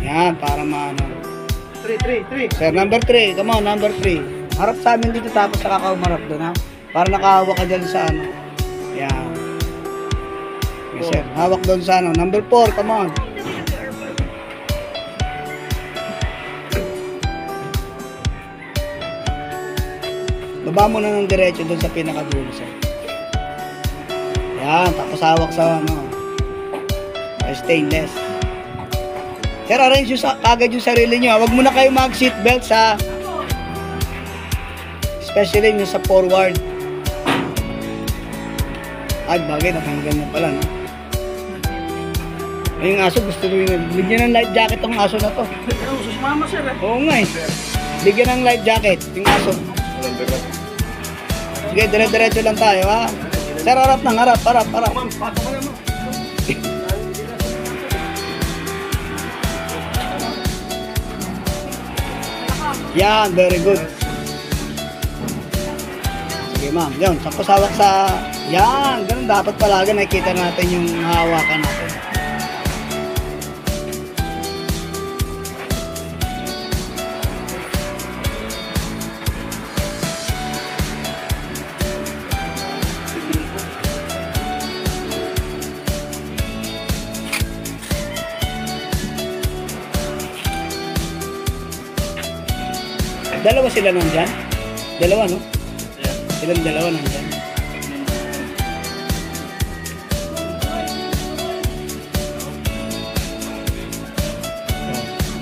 Yan, para maano. 3. Sir, number 3. Come on, number 3. Harap sa amin dito tapos saka ka umarap doon, ha? Para nakahawak ka dyan sa ano. Yan. Yes, sir. Hawak doon sa ano. Number 4, come on. Baba mo na ng diretso doon sa pinakadulo, sir. Yan, tapos hawak sa ano. Stainless. Sir, arrange yung agad yung sarili nyo. Huwag mo na kayo mag-seatbelt sa especially yung sa forward. Ay, bagay, natanggal na pala, no? Ay, yung aso, gusto nyo yun. Bigyan ng life jacket ang aso na to. Susumama, sir. Oo nga eh. Bigyan ng life jacket, yung aso. Sige, dire-diretso lang tayo, ha? Sir, harap nang, harap. Ma'am, pato ka naman. Yan, very good. Sige ma'am, yun, tapos hawak sa, yan, ganun dapat palagi nakikita natin yung hawakan natin. Dalawa sila nandyan? Dalawa, no? Silang dalawa nandyan.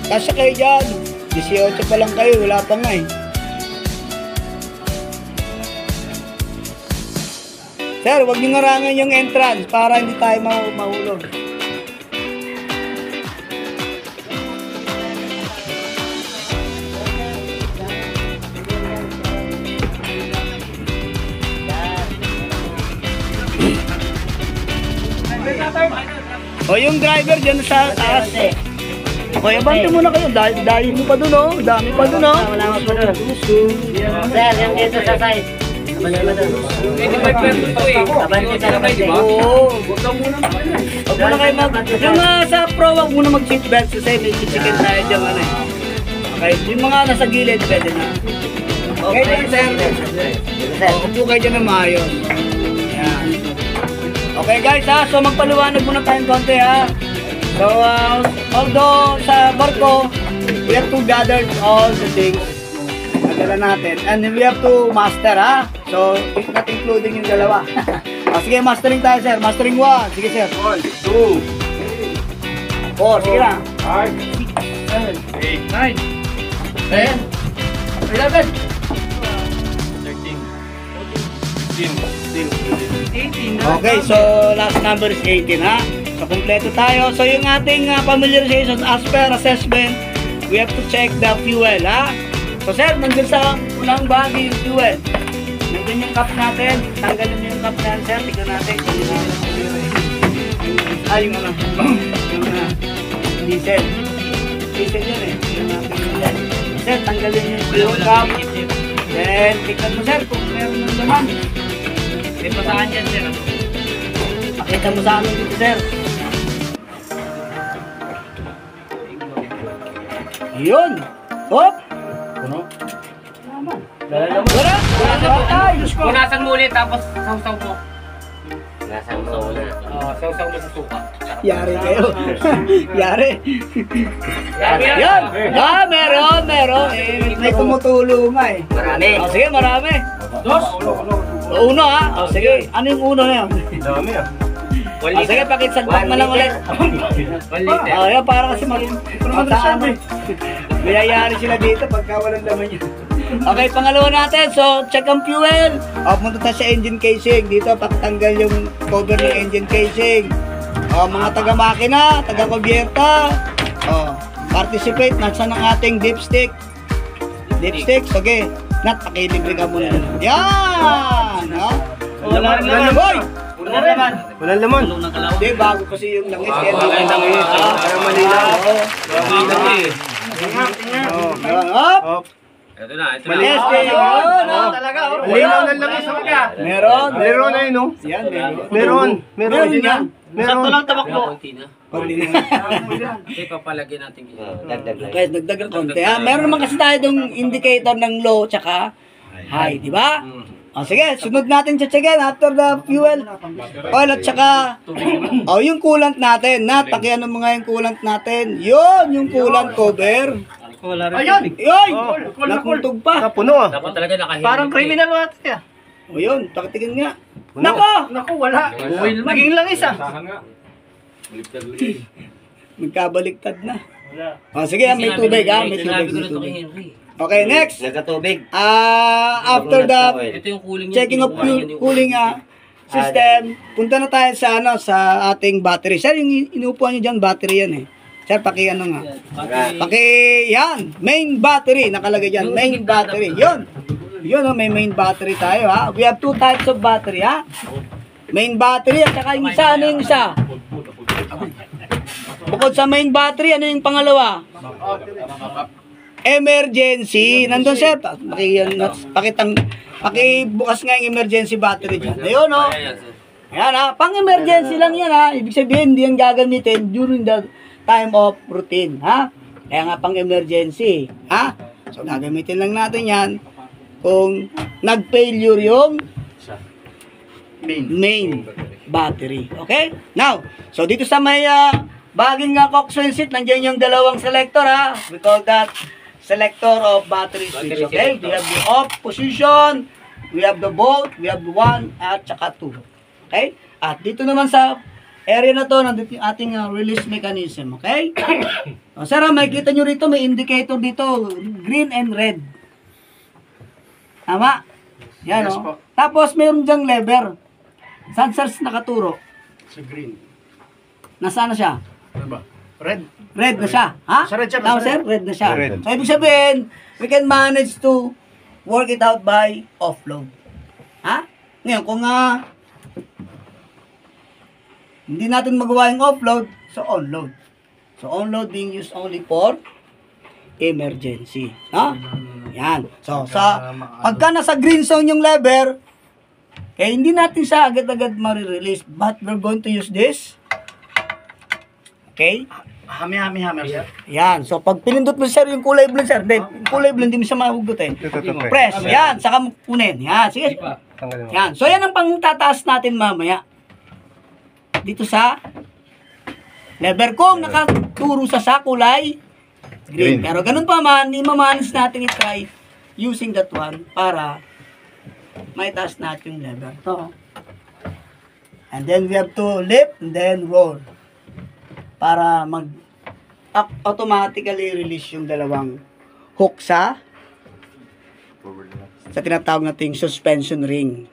Kasya kayo dyan. 18 pa lang kayo, wala pa nga eh. Sir, huwag niyo ngarangan yung entrance para hindi tayo mahulog. O yung driver dyan sa taas. O abante muna kayo. Dahil mo pa dun, oh. Dami pa dun, oh. Wala pa dun. Sir, yung dito sa side. Hindi may pwede ito eh. Abante sa abante. Oo. Huwag ka muna mag-ano. Huwag muna kayo yung sa pro, huwag muna mag-seatbelt kasi may chicken tayo dyan, ano eh. Okay, yung mga nasa gilid, pwede na. Okay, sir. Upo kayo dyan na maayos. Yan. Okay guys, ha, so magpaliwanag muna tayong konti, ha. So, although sa barko, we have to gather all the things na natin and we have to master, ha. So, not including yung dalawa. Sige, mastering tayo, sir. Mastering 1. Sige, sir. 1, 2, 4, sige na. 5, 8, 9, 10, 11, 13, 14, 15, 16. Okay, so last number is 18, ha. So, kompleto tayo. So, yung ating familiarization as per assessment, we have to check the fuel, ha. So, sir, nandun sa unang bahagi yung fuel. Nandun yung cup natin. Tanggalin nyo yung cup natin, sir. Tignan natin. Yung ano. Yung diesel. Diesel yun eh. Tignan natin yun. Sir, tanggalin nyo yung cup. Then, tignan mo, sir, kung meron ng laman. May pasahan dyan, sir. Pakita mo sa amin dito, sir. Yun. Hop. Puno. Wala. Punasan mo ulit, tapos sausaw mo. Sausaw mo na. Sausaw mo sa suka. Yari kayo. Yari. Yan! Meron. May tumutulo nga eh. Marami. Sige, marami. Dos. Uno, ha? Sige, ano yung uno na yun? Dami ah. Sige, pakitsagpak mo lang ulit. 1 liter. Yan, para kasi magsaano. Mayayari sila dito pagka walang laman yun. Okay, pangalawa natin. So, check ang fuel. Punta tayo sa engine casing. Dito, pakitanggal yung cover ng engine casing. Mga taga-makina, taga-kubyerta. Participate. Nasa ng ating dipstick. Dipstick, sige. Nat, pakilibre ka muna. Yan! Wala naman, boy! Walang laman. Hindi, bago kasi yung langis. Walang langis. Para malinaw. Up! Ito na. Malis, Talaga, Malinaw ng langis sa kanya. Meron. Meron na yun, no? Yan, Meron. yan. Meron. Sakto lang tabak mo. Okay, papalagyan natin yun. Dagdag lang. Okay, dagdag ng konti ha. Meron naman kasi tayo itong indicator ng low tsaka high, di ba? O sige, sunod natin check-checken after the fuel, oil at tsaka yung coolant natin. Pakiano mo nga yung coolant natin. Yun, yung coolant cover. Ayun! Yun! Nakuntog pa. Puno ah. Dapat talaga nakahilig. Parang criminal natin ah. O yun, pakitingin nga. Puno. Naku, wala. Naging lang isa. Magkabaliktad na. O sige, may tubig ha. May Sinabi tubig, ko may na ito kay tubig. Henry. Okay, next. Nagkatubig. After the Ito yung cooling niya. checking of cooling system, punta na tayo sa sa ating battery. Sir, yung inupuan niyo diyan, battery yan eh. Sir, ano nga. Yan, main battery nakalagay diyan, main battery. Yun. Yun may main battery tayo ha. We have two types of battery ha. Main battery at saka yung isa, ano yung isa? Bukod sa main battery, ano yung pangalawa? Emergency. Nandun sir, pakibukas nga yung emergency battery dyan. Ayun o. Ayan ha, pang emergency lang yan ha. Ibig sabihin, hindi yan gagamitin during the time of routine ha. Kaya nga pang emergency ha. So gagamitin lang natin yan kung nag-failure yung main battery. Okay? Now, so dito sa may baging coxswain seat, nandiyan yung dalawang selector ha. We call that selector of battery switch. Okay? We have the off position, we have the both, we have the 1 at saka 2. Okay? At dito naman sa area na to, nandito yung ating release mechanism. Okay? O, sir, makikita nyo rito, may indicator dito, green and red. Tama? Yan Yes, o. po. Tapos mayroon dyang lever. Saan sir nakaturo? Sa green. Nasaan na siya? Ano ba? Red. Red na siya. Ha? Sa red siya, Tama sa sir? red. Red na siya. Red. So ibig sabihin, we can manage to work it out by offload. Ha? Ngayon, kung hindi natin magawa yung offload, so onload. So onload being used only for emergency. Ha? Yan. So, pagka nasa green zone yung lever, kaya hindi natin siya agad-agad ma-release. But we're going to use this. Okay? Hami-hami-hami, sir. Yan. So, pag pinindot mo sir yung kulay blue, sir. Hindi, yung kulay blue, hindi mo siya mahugot eh. Press. Yan. Saka mo kunin. Yan. Sige. Yan. So, yan ang pangtataas natin mamaya. Dito sa lever kung nakaturo sa kulay green. Pero ganun pa man, i-manage natin i-try using that one para may taas natin yung lever. Ito. And then we have to lift and then roll para automatically release yung dalawang hook sa tinatawag nating suspension ring.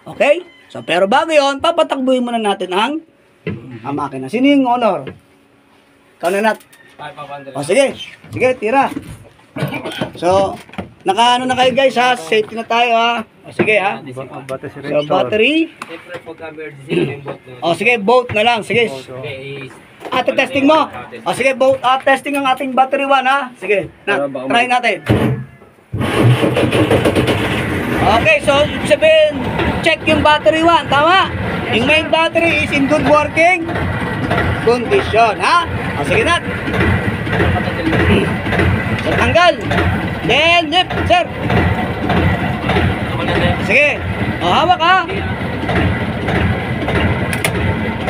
Okay? So, pero bago yun, papatakbuhin muna natin ang makina. Sino yung honor? Ikaw na Nat. O, sige. Sige, tira. So, nakaano na kayo guys ha. Safety na tayo ha. O, sige ha. So, battery. Siyempre, pagka-emergency, yung boat na. O, sige, boat na lang. Sige. Testing mo. O, sige, boat. Testing ang ating battery 1 ha. Sige, Nat. Try natin. Okay, so, ibig sabihin, check yung battery 1. Tama? Yung main battery is in good working condition, ha? O, sige, Nat. So, tanggal. Then, lift, sir. Sige. O, hawak, ha?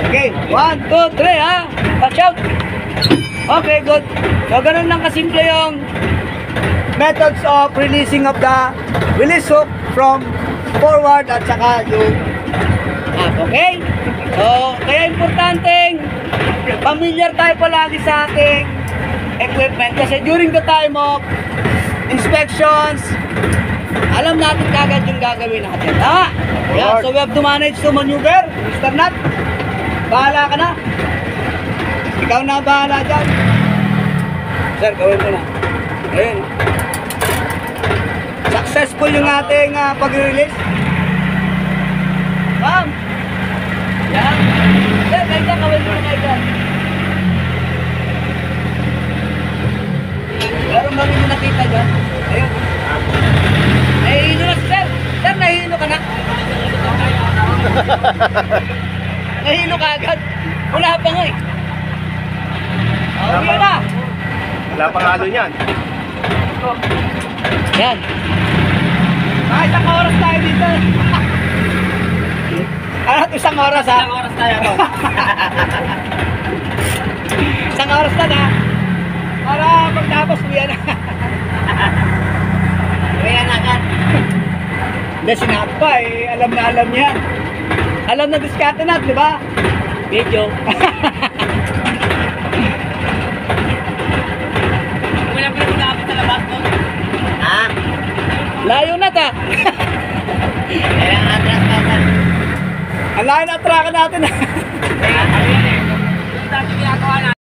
Okay, 1, 2, 3, ha? Watch out. Okay, good. So, ganun lang kasimple yung methods of releasing of the release hook from forward at saka yung up, okay? So, kaya importanteng familiar tayo palagi sa ating equipment kasi during the time of inspections, alam natin kagad yung gagawin natin. Tama? Yeah, so we have to manage to maneuver. Mr. Nat, bahala ka na. Ikaw na bahala dyan. Sir, gawin mo na. Ayun. Successful yung ating pag-release. Ma'am! Yan. Sir, kahit na kawin mo na kayo dyan. Meron ba rin mo nakita dyan? Ayun. Nahihilo na sir. Sir, nahihilo ka na. Nahihilo ka agad. Wala pa nga eh. Uwi na! Wala pang halo niyan. Yan. Ah, isang oras tayo dito. Ano, isang oras ha? Ilang oras tayo ron? Isang oras na. Para pagtapos, uwi na. Uwi na agad. Hindi, sinabi pa eh. Alam na alam niya. Alam na diskarte na, di ba? Video. Wala pa rin dapat sa labas doon. Ha? Layo na ta. Kaya nga atras ka sir. Ang layo na atrakan natin. Kaya ano yan eh. Yung dati ginagawa na.